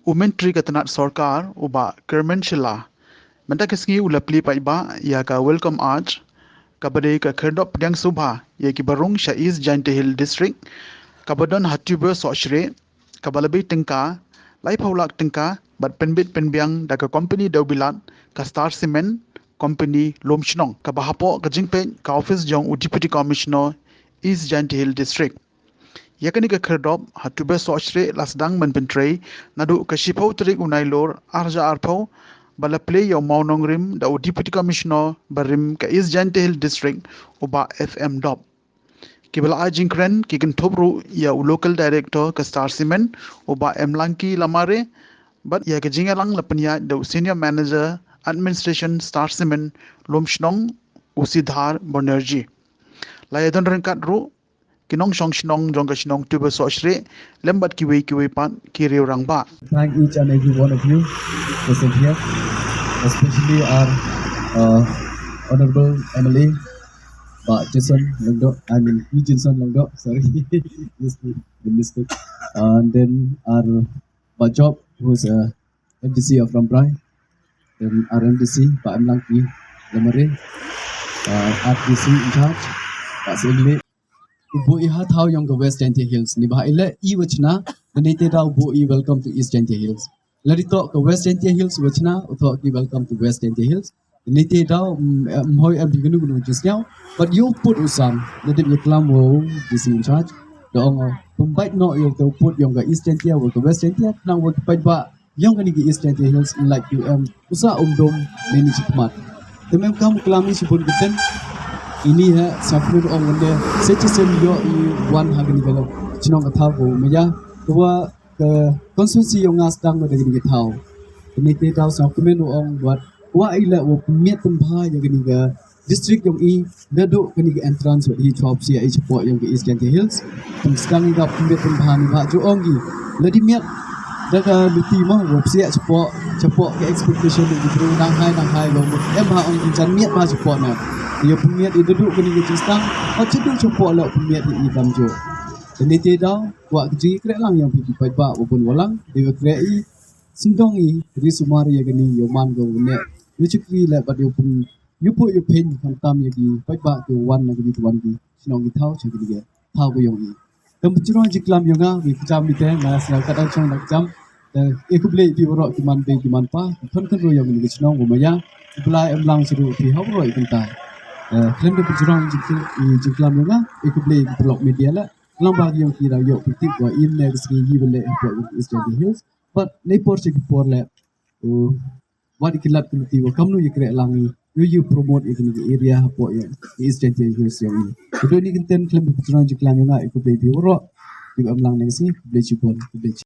Umentri katanat sorkar uba kermenshila menta kesngi ulapli paiba ya ka welcome arch kabade ka kherdop pdyang subha ya ki barung sha East Giant Hill district kabadon hatuber sochre kabalabi tingka lai phaulak tingka bat penbit penbyang da ka company daubilat ka Star Cement company lomchnong ka bahapo ka jingpe ka office jong deputy commissioner East Giant Hill district yakani ka kherdop hatuber sochre lasdang manpentrei nadu ka shipau trik unailor arja arpau bala play yo maunong rim da deputy commissioner barim ka East Giant Hill district uba FM dop kibala ajinkren kikin thobru ya local director ka Star Cement uba emlanki lamare but ya ka jingalang lapnya da senior manager administration Star Cement lomshnong usidhar bonerji layadon rengkat ru kinong shnong jongka shnong tuber sochre lembat kiwe pan kiriu rangba. Thank each and every one of you present here, especially our honorable MLA, Jason Longdo, Jason Longdo, sorry, just the mistake. And then our Job, who is MDC of Rambrai, then our MDC, Pak Emlangki Lamare, RDC in charge, Pak Sengli. Ubu iha thau yong ka West Giant Hills ni bah ile I wachna nite da ubu I welcome to East Giant Hills lari to ka West Giant Hills wachna utho ki welcome to West Giant Hills nite da mhoi am digunu gunu jusnyau but you put usam nade yeklam wo this in charge dong pumbai no yo to put yong ka East Giant wo ka West Giant nang wo pai ba yong ka ni East Giant Hills like you usa dom meni chikmat temem kam klami sipun geten ini है सफर और वंदे सेचेसन यो I one हागनी गलो चिनों का था वो मजा तो वह कंसुंसी यों आस दांग में देखने के थाव ini te tahu sakumen ong buat wa ila wo miet tempha yang gini ga district yang I daduk kini ga entrance wa I chop sia I support yang ke East Giant Hills sekarang ga miet tempha ni ba jo ong gi ladi miet daga luti mah wo sia support ke expectation ni bro nang hai lo em ha ong jan miet ba support na dia punya dia duduk kena kerja stang macam tu support lah punya di dalam jo dan dia tahu buat kerja kerja lang yang pergi pada walaupun walang dia kerja I sendong I dari sumari yang ni yoman go ne you cekri lah pada you pun you put your pen hantam yang di pada ke wan yang di tuan di senong di tahu cakap dia tahu go yang I dan bercerita jiklam yang ah di jam di teh mas kadang cang nak jam dan aku beli di borok di man pa kan yang ni senong go maya belai emlang seru di hau roi kentai Klaim dia berjurang jiklam juga, ikut beli blog media lah. Kelam bagi yang kira yuk petik wa in leg segi beli employ East Giant Hills, but nepor cek por le, what ikilat kunti wa kamu you kira langi, you promote ikini area apa yang East Giant Hills yang ini. Itu ni kita klaim berjurang jiklam juga, ikut beli biurok, ikut amlang nasi beli cipon beli.